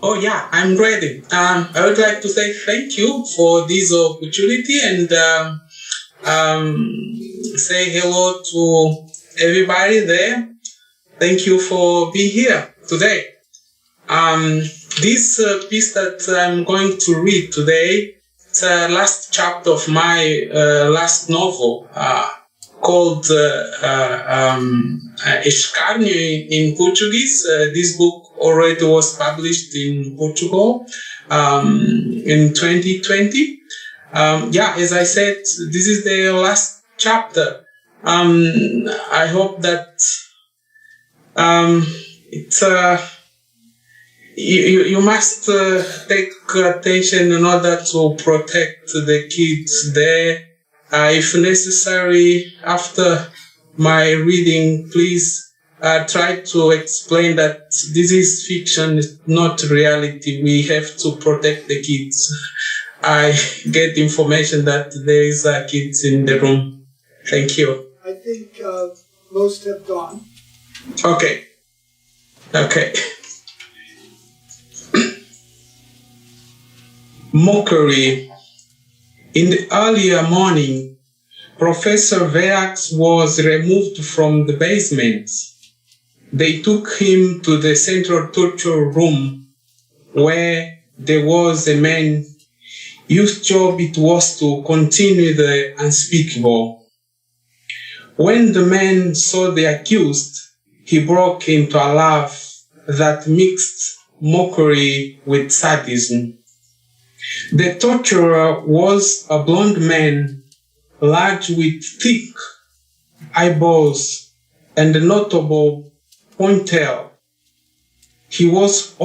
Oh yeah, I'm ready. I would like to say thank you for this opportunity and say hello to everybody there. Thank you for being here today. This piece that I'm going to read today, it's the last chapter of my last novel called Escárnio in Portuguese. This book already was published in Portugal in 2020. As I said, this is the last chapter. I hope that it's you must take attention in order to protect the kids there. If necessary, after my reading, please try to explain that this is fiction, not reality. We have to protect the kids. I get information that there is kids in the room. Thank you. I think most have gone. Okay. Mockery. In the earlier morning, Professor Verax was removed from the basement. They took him to the central torture room, where there was a man whose job it was to continue the unspeakable. When the man saw the accused, he broke into a laugh that mixed mockery with sadism. The torturer was a blond man, large with thick eyeballs and a notable ponytail. He was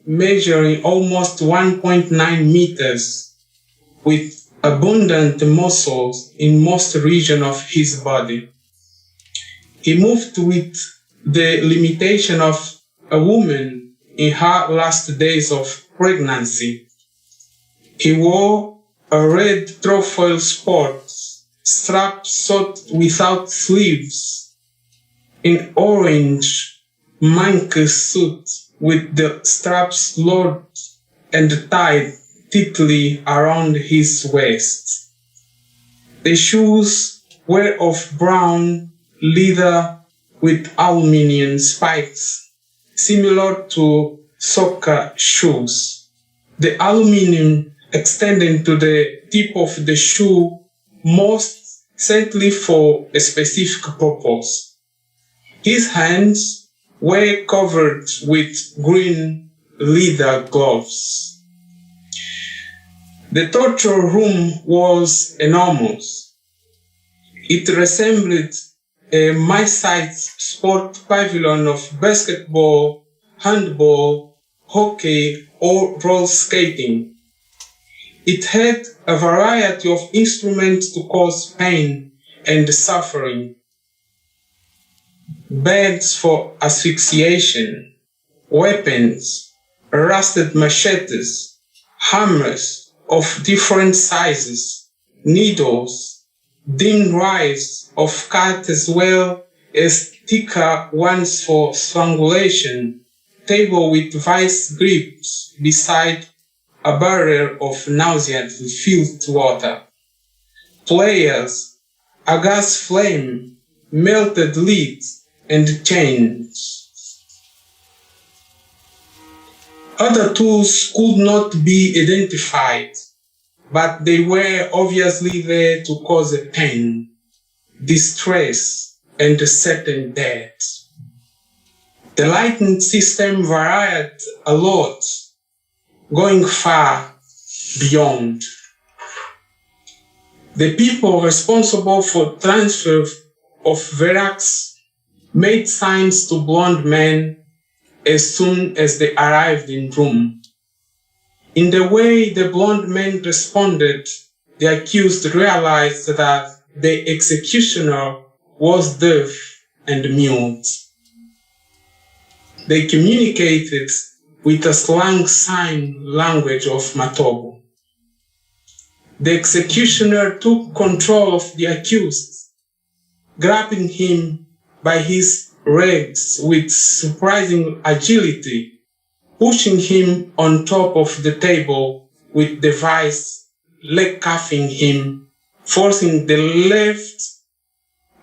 measuring almost 1.9 meters, with abundant muscles in most regions of his body. He moved with the limitation of a woman in her last days of pregnancy. He wore a red trefoil sports strap sewed without sleeves, an orange monk suit with the straps lowered and tied tightly around his waist. The shoes were of brown leather with aluminium spikes, similar to soccer shoes. The aluminium extending to the tip of the shoe, most certainly for a specific purpose. His hands were covered with green leather gloves. The torture room was enormous. It resembled a mid-sized sport pavilion of basketball, handball, hockey, or roller skating. It had a variety of instruments to cause pain and suffering. Beds for asphyxiation, weapons, rusted machetes, hammers of different sizes, needles, thin wires of cut as well as thicker ones for strangulation, table with vice grips beside a barrel of nausea-filled water, players, a gas flame, melted leads, and chains. Other tools could not be identified, but they were obviously there to cause a pain, distress, and a certain death. The lighting system varied a lot, going far beyond. The people responsible for transfer of Verax made signs to blond men as soon as they arrived in room. In the way the blond men responded, the accused realized that the executioner was deaf and mute. They communicated with a slang sign language of Matogo. The executioner took control of the accused, grabbing him by his legs with surprising agility, pushing him on top of the table with the vice leg cuffing him, forcing the left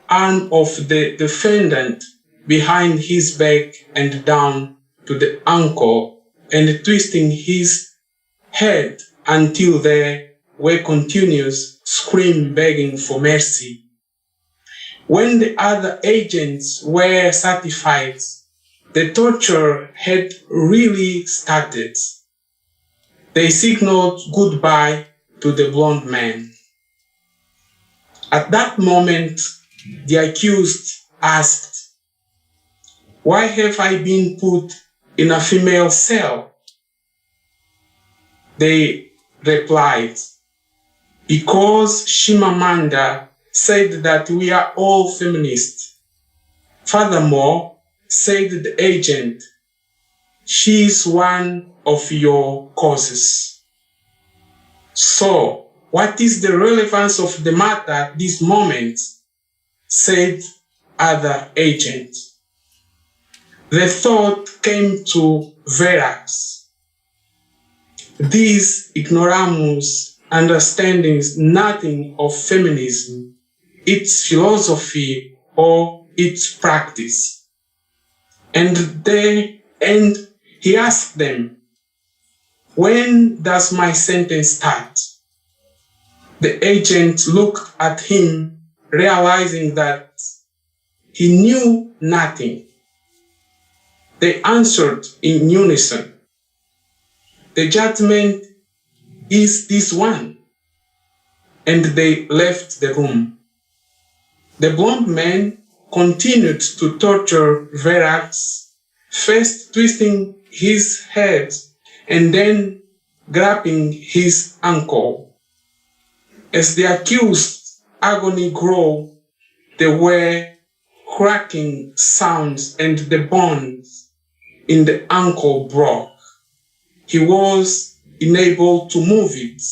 arm of the defendant behind his back and down to the ankle, and twisting his head until there were continuous screams begging for mercy. When the other agents were satisfied, the torture had really started. They signaled goodbye to the blonde man. At that moment, the accused asked, "Why have I been put in a female cell?" They replied, "Because Shimamanda said that we are all feminists. Furthermore," said the agent, "she is one of your causes." "So, what is the relevance of the matter at this moment?" said other agent. The thought came to Verax. These ignoramus understandings nothing of feminism, its philosophy or its practice. And he asked them, "When does my sentence start?" The agent looked at him, realizing that he knew nothing. They answered in unison, "The judgment is this one," and they left the room. The blonde man continued to torture Verax, first twisting his head and then grabbing his ankle. As the accused's agony grew, there were cracking sounds and the bones in the ankle broke. He was unable to move it.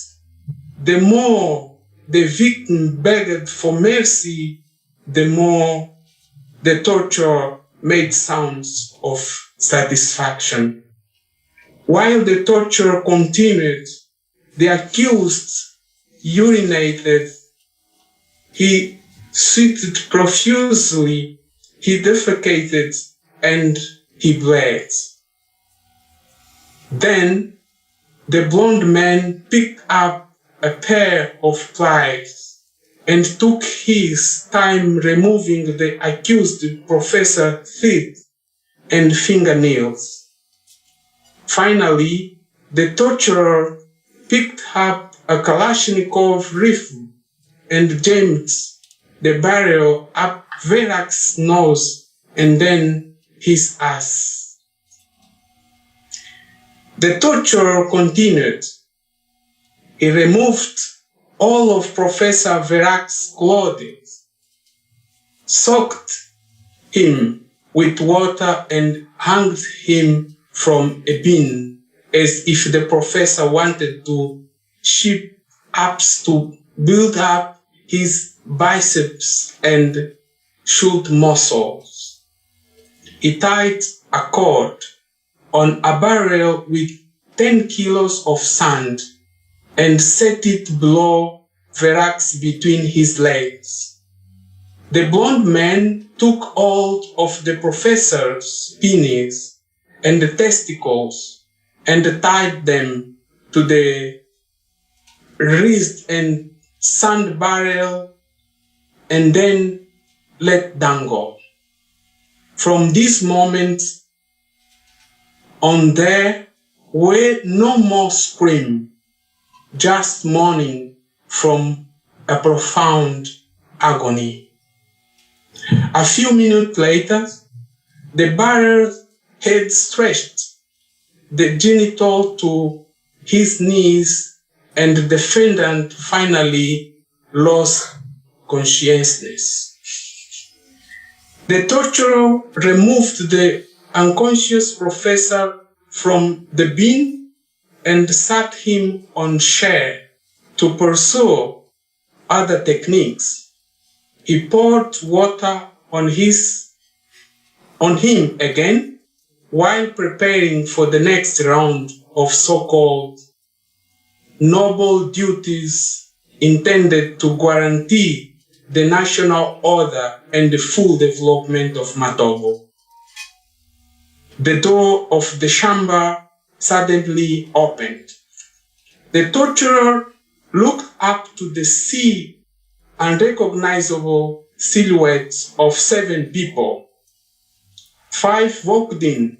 The more the victim begged for mercy, the more the torture made sounds of satisfaction. While the torture continued, the accused urinated, he sweated profusely, he defecated, and he bled. Then the blonde man picked up a pair of pliers and took his time removing the accused professor's teeth and fingernails. Finally, the torturer picked up a Kalashnikov rifle and jammed the barrel up Verax's nose and then his ass. The torture continued. He removed all of Professor Verax's clothing, soaked him with water and hung him from a beam, as if the professor wanted to sheep ups to build up his biceps and shoulder muscles. He tied a cord on a barrel with 10 kilos of sand and set it below Verax between his legs. The blonde man took hold of the professor's penis and the testicles and tied them to the wrist and sand barrel and then let them go. From this moment on, there were no more screams, just mourning from a profound agony. A few minutes later, the barrel had stretched the genital to his knees and the defendant finally lost consciousness. The torturer removed the unconscious professor from the beam and sat him on a chair to pursue other techniques. He poured water on him again, while preparing for the next round of so-called noble duties intended to guarantee the national order and the full development of Matogo. The door of the chamber suddenly opened. The torturer looked up to the sea unrecognizable silhouettes of 7 people. 5 walked in.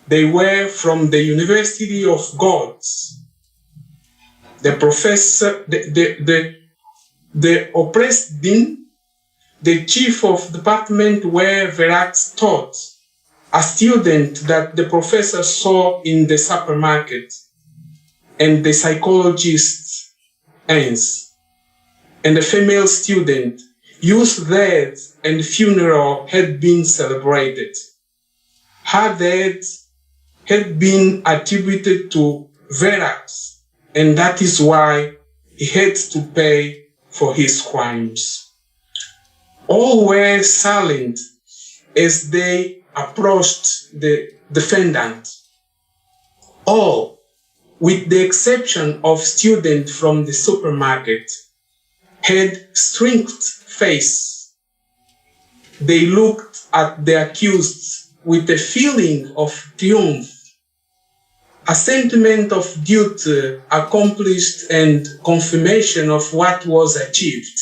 They were from the University of Gods. The professor, the oppressed dean, the chief of department where Verax taught, a student that the professor saw in the supermarket, and the psychologist Hans, and a female student whose death and funeral had been celebrated. Her death had been attributed to Verax, and that is why he had to pay for his crimes. All were silent as they approached the defendant. All, with the exception of students from the supermarket, had strength face. They looked at the accused with a feeling of triumph, a sentiment of duty accomplished and confirmation of what was achieved.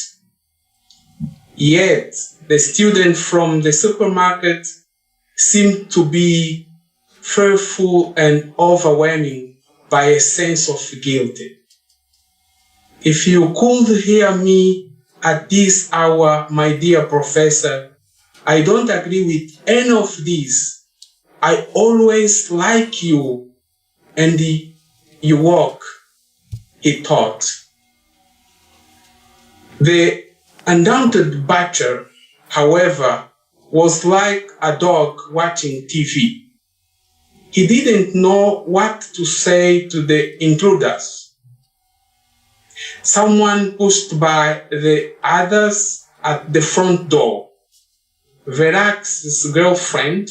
Yet, the student from the supermarket seemed to be fearful and overwhelming by a sense of guilt. If you could hear me at this hour, my dear professor, I don't agree with any of these. I always like you and your work, he thought. The undaunted butcher, however, was like a dog watching TV. He didn't know what to say to the intruders. Someone pushed by the others at the front door. Verax's girlfriend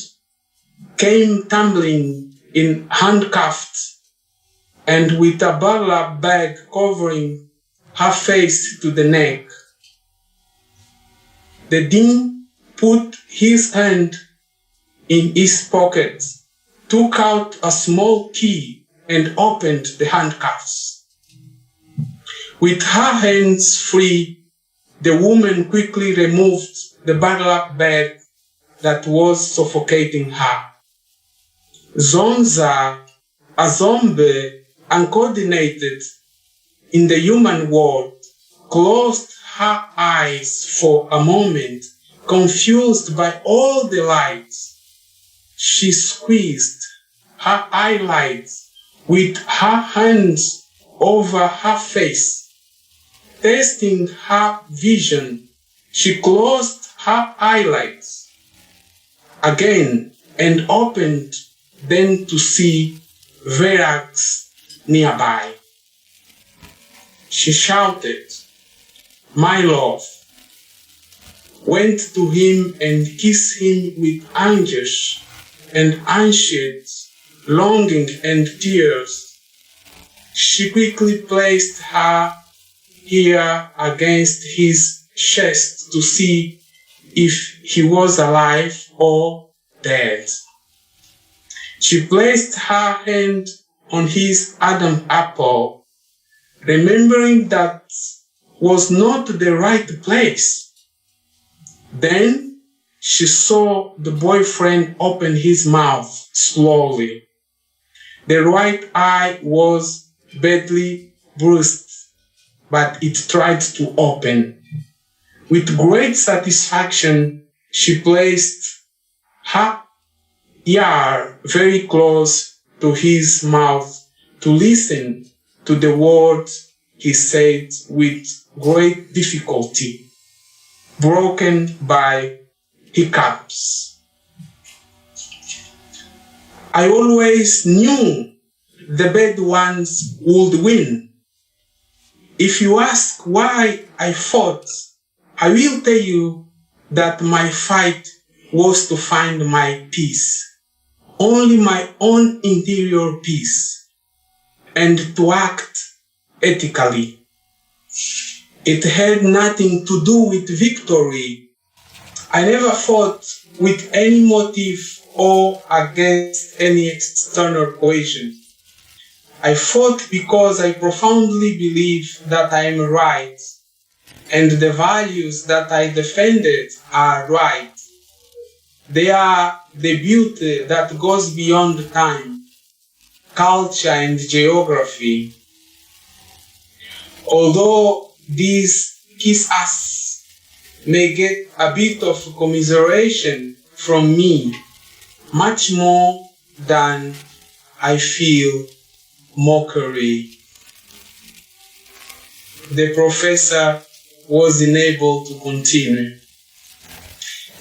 came tumbling in handcuffed and with a burlap bag covering her face to the neck. The dean put his hand in his pocket, took out a small key and opened the handcuffs. With her hands free, the woman quickly removed the burlap bag that was suffocating her. Zonza, a zombie uncoordinated in the human world, closed her eyes for a moment, confused by all the lights. She squeezed her eyelids with her hands over her face. Testing her vision, she closed her eyelids again and opened them to see Verax nearby. She shouted, "My love," went to him and kissed him with anguish and anxious longing and tears. She quickly placed her ear against his chest to see if he was alive or dead. She placed her hand on his Adam apple, remembering that was not the right place. Then she saw the boyfriend open his mouth slowly. The right eye was badly bruised, but it tried to open. With great satisfaction, she placed her ear very close to his mouth to listen to the words he said with great difficulty, broken by hiccups. "I always knew the bad ones would win. If you ask why I fought, I will tell you that my fight was to find my peace. only my own interior peace, and to act ethically. It had nothing to do with victory. I never fought with any motive or against any external cohesion. I fought because I profoundly believe that I am right, and the values that I defended are right. They are the beauty that goes beyond time, culture, and geography. Although these kiss us may get a bit of commiseration from me, much more than I feel mockery. The professor was unable to continue.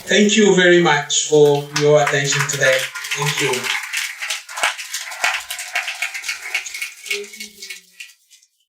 Thank you very much for your attention today. Thank you.